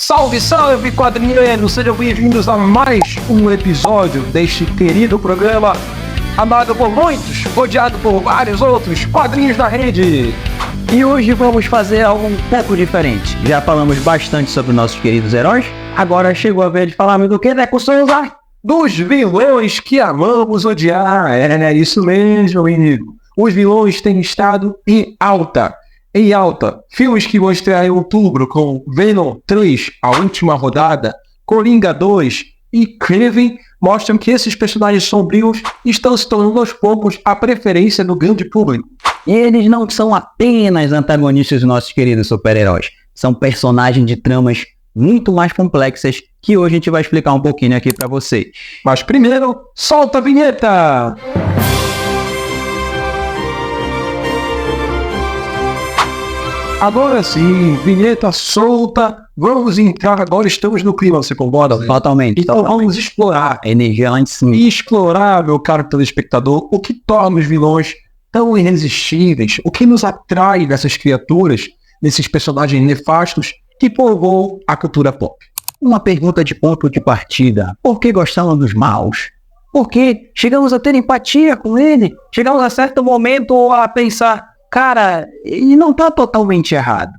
Salve, salve, quadrinheiros! Sejam bem-vindos a mais um episódio deste querido programa amado por muitos, odiado por vários outros, Quadrinhos da Rede. E hoje vamos fazer algo um pouco diferente. Já falamos bastante sobre nossos queridos heróis, agora chegou a vez de falarmos do que, Deco Souza? Dos vilões que amamos odiar. É isso mesmo, amigo. Os vilões têm estado em alta. Filmes que vão estrear em outubro com Venom 3, A Última Rodada, Coringa 2 e Kraven mostram que esses personagens sombrios estão se tornando aos poucos a preferência do grande público. E eles não são apenas antagonistas dos nossos queridos super-heróis. São personagens de tramas muito mais complexas que hoje a gente vai explicar um pouquinho aqui pra vocês. Mas primeiro, solta a vinheta! Agora sim, vinheta solta, vamos entrar, agora estamos no clima, você concorda? Totalmente. Então vamos explorar. A energia lá em cima. E explorar, meu caro telespectador, o que torna os vilões tão irresistíveis, o que nos atrai dessas criaturas, desses personagens nefastos que povoam a cultura pop. Uma pergunta de ponto de partida. Por que gostamos dos maus? Porque chegamos a ter empatia com ele? Chegamos a certo momento a pensar, cara, ele não tá totalmente errado.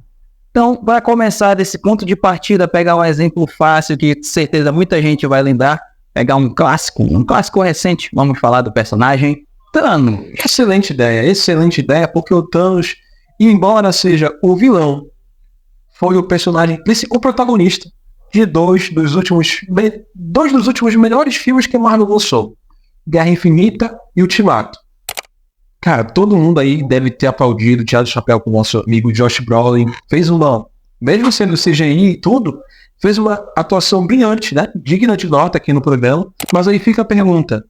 Então, para começar desse ponto de partida, pegar um exemplo fácil que com certeza muita gente vai lembrar, pegar um clássico recente, vamos falar do personagem Thanos. Excelente ideia, porque o Thanos, embora seja o vilão, foi o personagem, o protagonista de dois dos últimos melhores filmes que a Marvel lançou, Guerra Infinita e Ultimato. Cara, todo mundo aí deve ter aplaudido, tirado o chapéu com o nosso amigo Josh Brolin. Mesmo sendo CGI e tudo, fez uma atuação brilhante, né? Digna de nota aqui no programa. Mas aí fica a pergunta,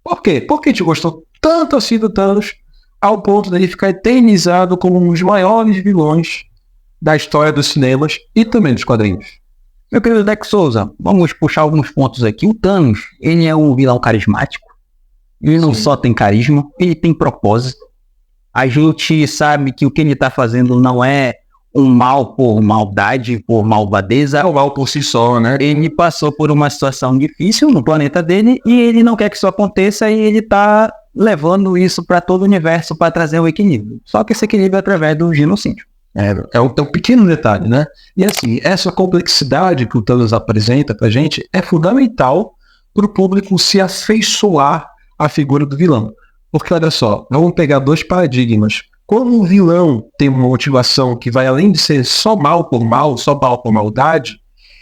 por quê? Por que te gostou tanto assim do Thanos, ao ponto dele ficar eternizado como um dos maiores vilões da história dos cinemas e também dos quadrinhos? Meu querido Deco Souza, vamos puxar alguns pontos aqui. O Thanos, ele é um vilão carismático. Ele não só tem carisma, ele tem propósito. A gente sabe que o que ele está fazendo não é um mal por maldade, por malvadeza. É o mal por si só, né? Ele passou por uma situação difícil no planeta dele e ele não quer que isso aconteça e ele está levando isso para todo o universo para trazer o equilíbrio. Só que esse equilíbrio é através do genocídio. É um pequeno detalhe, né? E assim, essa complexidade que o Thanos apresenta pra gente é fundamental para o público se afeiçoar a figura do vilão. Porque olha só, vamos pegar dois paradigmas. Quando um vilão tem uma motivação que vai além de ser só mal por mal, só mal por maldade,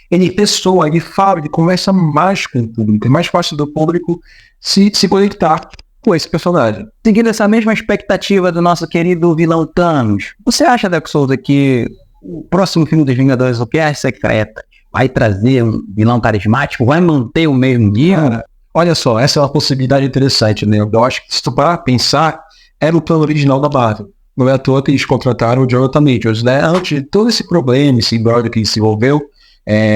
ele ressoa, ele fala, ele conversa mais com o público. É mais fácil do público se conectar com esse personagem. Seguindo essa mesma expectativa do nosso querido vilão Thanos, você acha, Deco Souza, que o próximo filme dos Vingadores, o Guerra Secreta, vai trazer um vilão carismático? Vai manter o mesmo guia? Cara, olha só, essa é uma possibilidade interessante, né? Eu acho que se tu parar a pensar, era o plano original da Marvel. Não é à toa que eles contrataram o Jonathan Majors, né? Antes de todo esse problema, esse embróglio que ele se envolveu,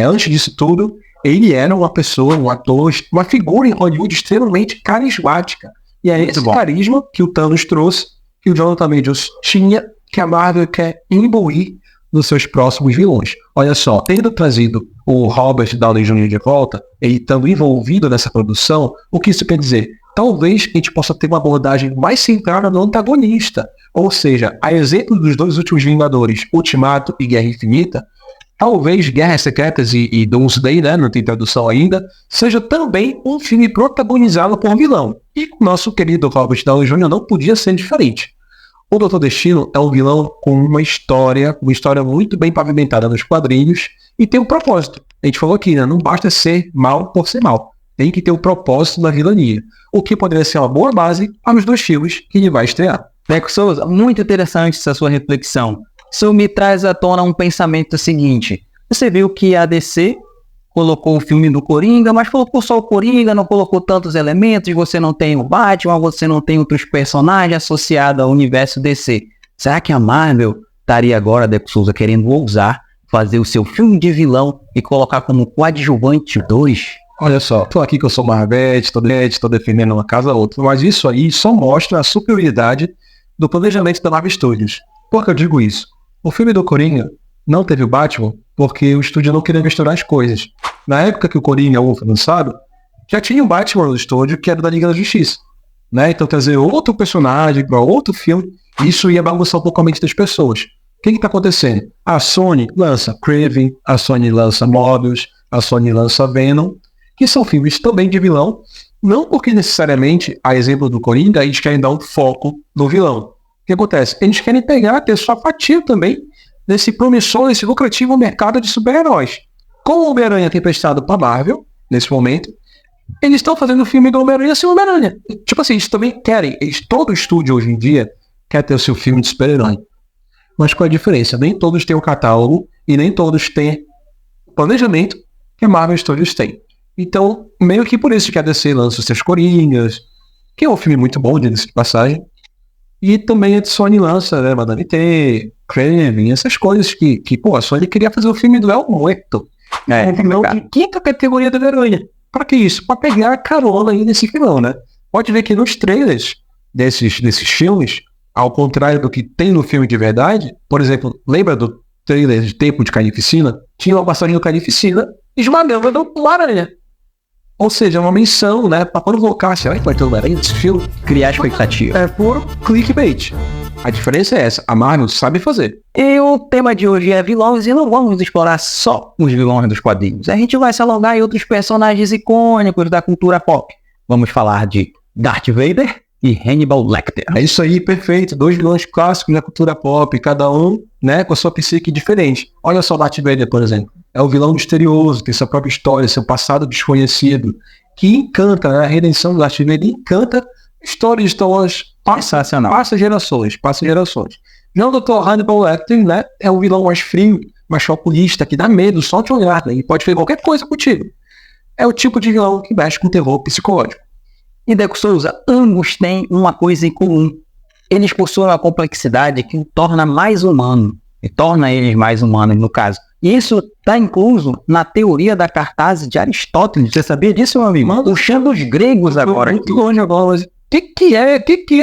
antes disso tudo, ele era uma pessoa, um ator, uma figura em Hollywood extremamente carismática. E é esse carisma que o Thanos trouxe, que o Jonathan Majors tinha, que a Marvel quer imbuir nos seus próximos vilões. Olha só, tendo trazido o Robert Downey Jr. de volta, ele estando envolvido nessa produção, o que isso quer dizer? Talvez a gente possa ter uma abordagem mais centrada no antagonista. Ou seja, a exemplo dos dois últimos Vingadores, Ultimato e Guerra Infinita, talvez Guerras Secretas e Doomsday, né, não tem tradução ainda, seja também um filme protagonizado por um vilão. E o nosso querido Robert Downey Jr. não podia ser diferente. O Doutor Destino é um vilão com uma história muito bem pavimentada nos quadrinhos e tem um propósito. A gente falou aqui, né? Não basta ser mal por ser mal. Tem que ter um propósito na vilania. O que poderia ser uma boa base para os dois filmes que ele vai estrear. Deco Souza, muito interessante essa sua reflexão. Isso me traz à tona um pensamento seguinte. Você viu que a DC colocou o filme do Coringa, mas colocou só o Coringa, não colocou tantos elementos, você não tem o Batman, você não tem outros personagens associados ao universo DC. Será que a Marvel estaria agora, Deco Souza, querendo ousar fazer o seu filme de vilão e colocar como coadjuvante 2? Olha só, tô aqui que eu sou Marvete, tô defendendo uma casa ou outra, mas isso aí só mostra a superioridade do planejamento da Marvel Studios. Por que eu digo isso? O filme do Coringa não teve o Batman, porque o estúdio não queria misturar as coisas. Na época que o Coringa foi lançado, já tinha um Batman no estúdio que era da Liga da Justiça, né? Então trazer outro personagem para outro filme, isso ia bagunçar um pouco a mente das pessoas. O que está acontecendo? A Sony lança Kraven, a Sony lança Morbius, a Sony lança Venom, que são filmes também de vilão, não porque necessariamente, a exemplo do Coringa, eles querem dar um foco no vilão. O que acontece? Eles querem ter sua fatia também nesse promissor, nesse lucrativo mercado de super-heróis. Como o Homem-Aranha tem prestado para Marvel, nesse momento, eles estão fazendo o filme do Homem-Aranha sem Homem-Aranha. Tipo assim, eles também querem, todo estúdio hoje em dia quer ter o seu filme de super-herói. Mas qual a diferença? Nem todos têm o catálogo e nem todos têm o planejamento que a Marvel Studios tem. Então, meio que por isso que a DC lança os seus Coringas, que é um filme muito bom, de passagem. E também a Sony lança, né, Madame T, Kraven, essas coisas que a Sony queria fazer o filme do El Muerto. Um vilão de quinta categoria da heroína. Pra que isso? Pra pegar a carona aí nesse vilão, né? Pode ver que nos trailers desses filmes, ao contrário do que tem no filme de verdade, por exemplo, lembra do trailer de Tempo de Carnificina? Tinha uma passarinho do Carnificina esmagando uma aranha. Ou seja, uma menção, né? Pra provocar, será que vai ter uma aranha nesse filme? Criar expectativa. É puro clickbait. A diferença é essa, a Marvel sabe fazer. E o tema de hoje é vilões, e não vamos explorar só os vilões dos quadrinhos. A gente vai se alongar em outros personagens icônicos da cultura pop. Vamos falar de Darth Vader e Hannibal Lecter. É isso aí, perfeito. 2 vilões clássicos da cultura pop, cada um, né, com a sua psique diferente. Olha só o Darth Vader, por exemplo. É um vilão misterioso, tem sua própria história, seu passado desconhecido, que encanta, né? A redenção do Darth Vader encanta histórias de Star Wars. Passa gerações. Já o Dr. Hannibal Lecter, né, é um vilão mais frio, mais calculista, que dá medo só de olhar, né? E pode fazer qualquer coisa contigo. É o tipo de vilão que mexe com terror psicológico. E Deco Souza, ambos têm uma coisa em comum. Eles possuem uma complexidade que o torna mais humano, e torna eles mais humanos, no caso. E isso está incluso na teoria da cartaz de Aristóteles. Você sabia disso, meu amigo? Puxando os gregos agora. Muito longe agora, mas o que é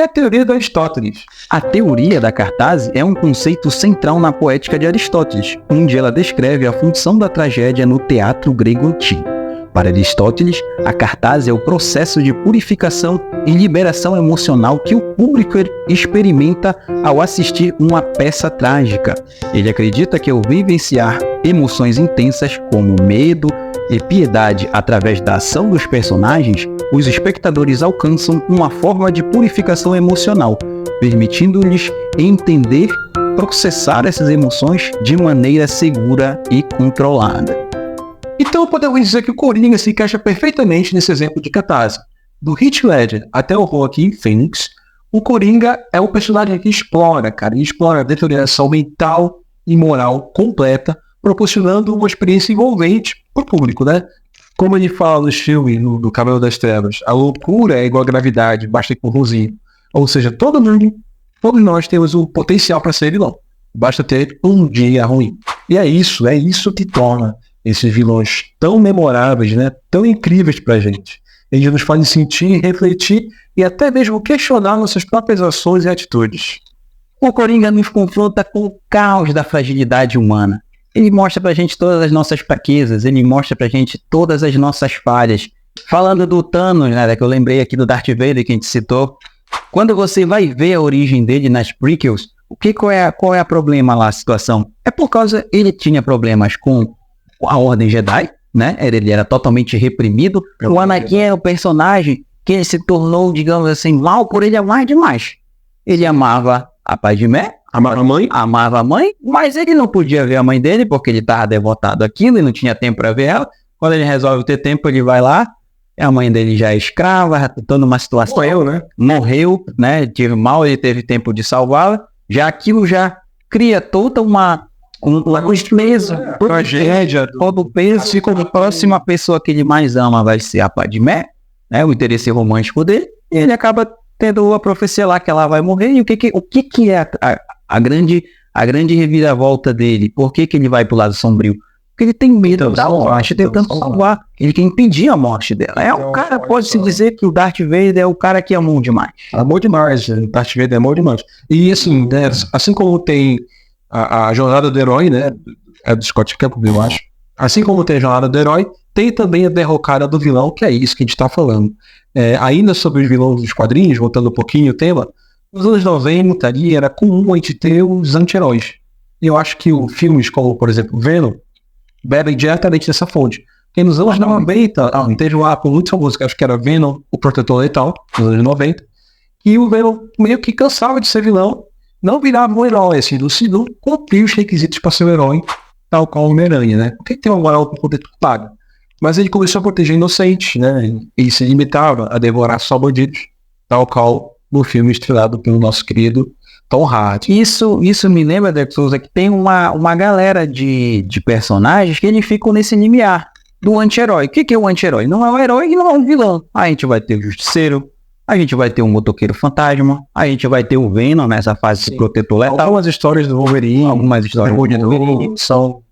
a teoria de Aristóteles? A teoria da cartaz é um conceito central na poética de Aristóteles, onde ela descreve a função da tragédia no teatro grego antigo. Para Aristóteles, a cartaz é o processo de purificação e liberação emocional que o público experimenta ao assistir uma peça trágica. Ele acredita que ao vivenciar emoções intensas como medo e piedade através da ação dos personagens, os espectadores alcançam uma forma de purificação emocional, permitindo-lhes entender, processar essas emoções de maneira segura e controlada. Então podemos dizer que o Coringa se encaixa perfeitamente nesse exemplo de catarse. Do Heath Ledger até o Joaquin Phoenix, o Coringa é um personagem que explora a deterioração mental e moral completa, proporcionando uma experiência envolvente para o público, né? Como ele fala no filme, do Cavaleiro das Trevas, a loucura é igual a gravidade, basta ir com o rosinho. Ou seja, todos nós temos o potencial para ser vilão. Basta ter um dia ruim. E é isso que torna esses vilões tão memoráveis, né, tão incríveis pra gente. Eles nos fazem sentir, refletir e até mesmo questionar nossas próprias ações e atitudes. O Coringa nos confronta com o caos da fragilidade humana. Ele mostra pra gente todas as nossas fraquezas, ele mostra pra gente todas as nossas falhas. Falando do Thanos, né, que eu lembrei aqui do Darth Vader que a gente citou, quando você vai ver a origem dele nas prequels, qual é a problema lá, a situação? É por causa ele tinha problemas com a Ordem Jedi, né? Ele era totalmente reprimido. O Anakin é o personagem que ele se tornou, digamos assim, mal por ele amar demais. Ele amava a Padmé, amava a mãe, mas ele não podia ver a mãe dele porque ele estava devotado àquilo e não tinha tempo para ver ela. Quando ele resolve ter tempo, ele vai lá, a mãe dele já é escrava, já tá numa situação... Morreu, né? Tive mal, ele teve tempo de salvá-la. Já aquilo já cria toda uma tristeza, tragédia, todo o peso, e como a próxima pessoa que ele mais ama vai ser a Padmé, né, o interesse romântico dele, e ele acaba tendo a profecia lá que ela vai morrer. E o que é a grande reviravolta dele? Por que ele vai pro lado sombrio? Porque ele tem medo da morte, tentando salvar, ele quer impedir a morte dela. O cara, pode-se dizer que o Darth Vader é o cara que amou demais. Amou demais, o Darth Vader amou demais. E assim, né, assim como tem a jornada do herói, né, é do Scott Campbell, eu acho. Assim como tem a jornada do herói, tem também a derrocada do vilão, que é isso que a gente está falando. Ainda sobre os vilões dos quadrinhos, voltando um pouquinho o tema, nos anos 90 ali era comum a gente ter os anti-heróis. Eu acho que os filmes como, por exemplo, Venom, bebem diretamente dessa fonte. Porque nos anos 90, teve um arco muito famoso, que acho que era Venom, o Protetor Letal, nos anos 90, e o Venom meio que cansava de ser vilão, não virava um herói, assim, não cumpria os requisitos para ser um herói, tal qual o Homem-Aranha, né? Porque tem uma moral com poder pago. Mas ele começou a proteger inocentes, né? Ele se limitava a devorar só bandidos, tal qual no filme estrelado pelo nosso querido Tom Hardy. Isso me lembra, Dark Souls, que tem uma galera de personagens que eles ficam nesse limiar do anti-herói. O que é o anti-herói? Não é o herói e não é o vilão. A gente vai ter o Justiceiro, a gente vai ter o Motoqueiro Fantasma, a gente vai ter o Venom nessa fase de Protetor Letal. Algumas histórias do Wolverine, algumas histórias do Wolverine são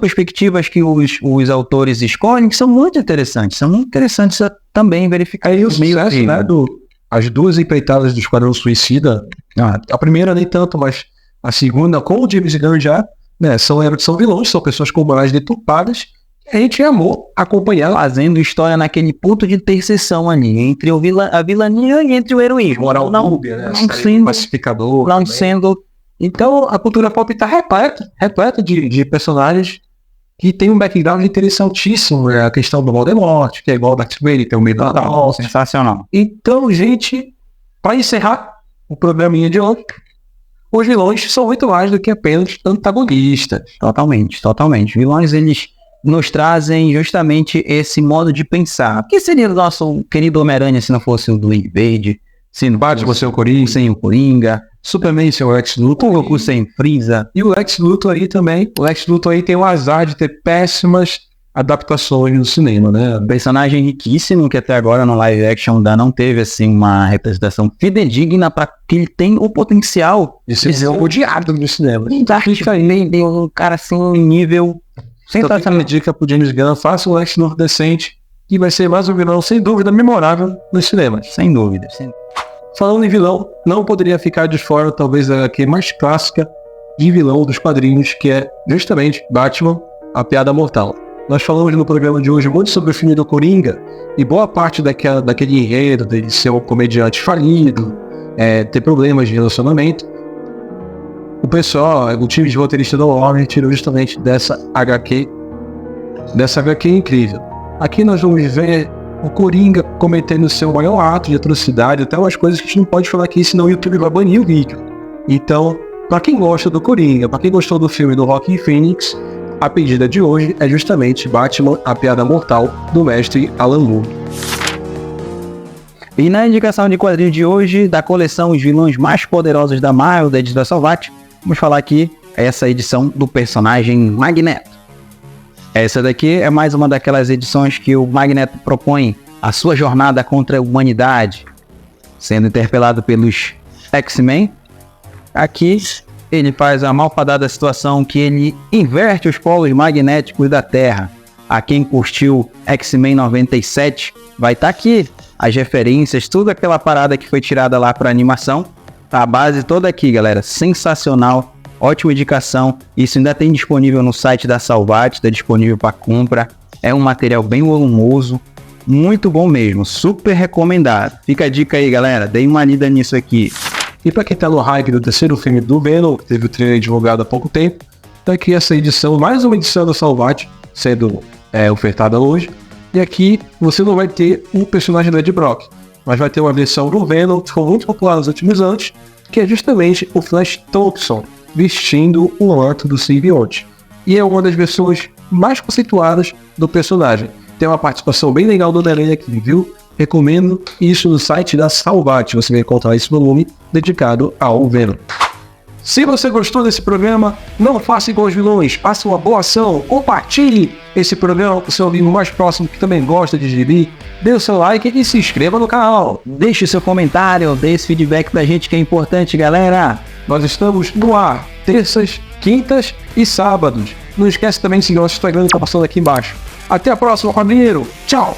perspectivas que os autores escolhem que são muito interessantes. São muito interessantes também verificar. Aí o sucesso, né, as duas empreitadas do Esquadrão Suicida, a primeira nem tanto, mas a segunda, com o James Gunn já, né, são vilões, são pessoas com morais deturpadas, e a gente amou acompanhar, fazendo história naquele ponto de interseção ali, entre a vilania e entre o heroísmo. Moral dúbia, né, sendo pacificador. Não sendo... Então a cultura pop está repleta de personagens que tem um background interessantíssimo, né? A questão do Voldemort, que é igual ao Darth Vader, tem o medo da morte. Sensacional. Então, gente, para encerrar o programinha de hoje, os vilões são muito mais do que apenas antagonistas. Totalmente. Vilões, eles nos trazem justamente esse modo de pensar. O que seria o nosso querido Homem-Aranha se não fosse o Duende Verde? Se não Batman sem o Coringa. Sem o Coringa. Superman sem o Lex Luthor. O Goku sem Freeza. E o Lex Luthor aí também. O Lex Luthor aí tem o azar de ter péssimas adaptações no cinema, né? Personagem riquíssimo que até agora no live action ainda não teve assim uma representação fidedigna para que ele tem o potencial de ser odiado no cinema. Fica aí, deu um cara assim um nível sensacional. Dica pro James Gunn, faça um Lex Luthor decente e vai ser mais um vilão sem dúvida memorável nos cinemas. Sem dúvida. Falando em vilão, não poderia ficar de fora talvez a que mais clássica de vilão dos quadrinhos, que é justamente Batman, a Piada Mortal. Nós falamos no programa de hoje muito sobre o filme do Coringa, e boa parte daquele enredo dele ser um comediante falido, ter problemas de relacionamento, o time de roteirista do Warner tirou justamente dessa HQ incrível. Aqui nós vamos ver o Coringa cometendo seu maior ato de atrocidade, até umas coisas que a gente não pode falar aqui, senão o YouTube vai banir o vídeo. Então, para quem gosta do Coringa, para quem gostou do filme do Joaquin Phoenix, a pedida de hoje é justamente Batman, a Piada Mortal, do mestre Alan Moore. E na indicação de quadrinho de hoje, da coleção Os Vilões Mais Poderosos da Marvel, da editora Salvat, vamos falar aqui essa edição do personagem Magneto. Essa daqui é mais uma daquelas edições que o Magneto propõe a sua jornada contra a humanidade, sendo interpelado pelos X-Men. Aqui ele faz a malfadada situação que ele inverte os polos magnéticos da Terra. A quem curtiu X-Men 97 vai estar aqui as referências, tudo aquela parada que foi tirada lá para animação. A base toda aqui, galera, sensacional. Ótima indicação, isso ainda tem disponível no site da Salvat, está disponível para compra, é um material bem volumoso, muito bom mesmo, super recomendado. Fica a dica aí, galera, dê uma lida nisso aqui. E para quem tá no hype do terceiro filme do Venom, que teve o trailer divulgado há pouco tempo, tá aqui essa edição, mais uma edição da Salvat, sendo ofertada hoje, e aqui você não vai ter um personagem do Ed Brock, mas vai ter uma versão do Venom que foi muito popular nos últimos anos, que é justamente o Flash Thompson, vestindo o manto do simbionte. E é uma das versões mais conceituadas do personagem. Tem uma participação bem legal do Homem-Aranha aqui, viu? Recomendo isso no site da Salvat. Você vai encontrar esse volume dedicado ao Venom. Se você gostou desse programa, não faça igual os vilões. Faça uma boa ação. Compartilhe esse programa com o seu amigo mais próximo que também gosta de gibi. Dê o seu like e se inscreva no canal. Deixe seu comentário, dê esse feedback pra gente que é importante, galera. Nós estamos no ar, terças, quintas e sábados. Não esquece também de seguir nosso Instagram que está passando aqui embaixo. Até a próxima, quadrinheiro. Tchau!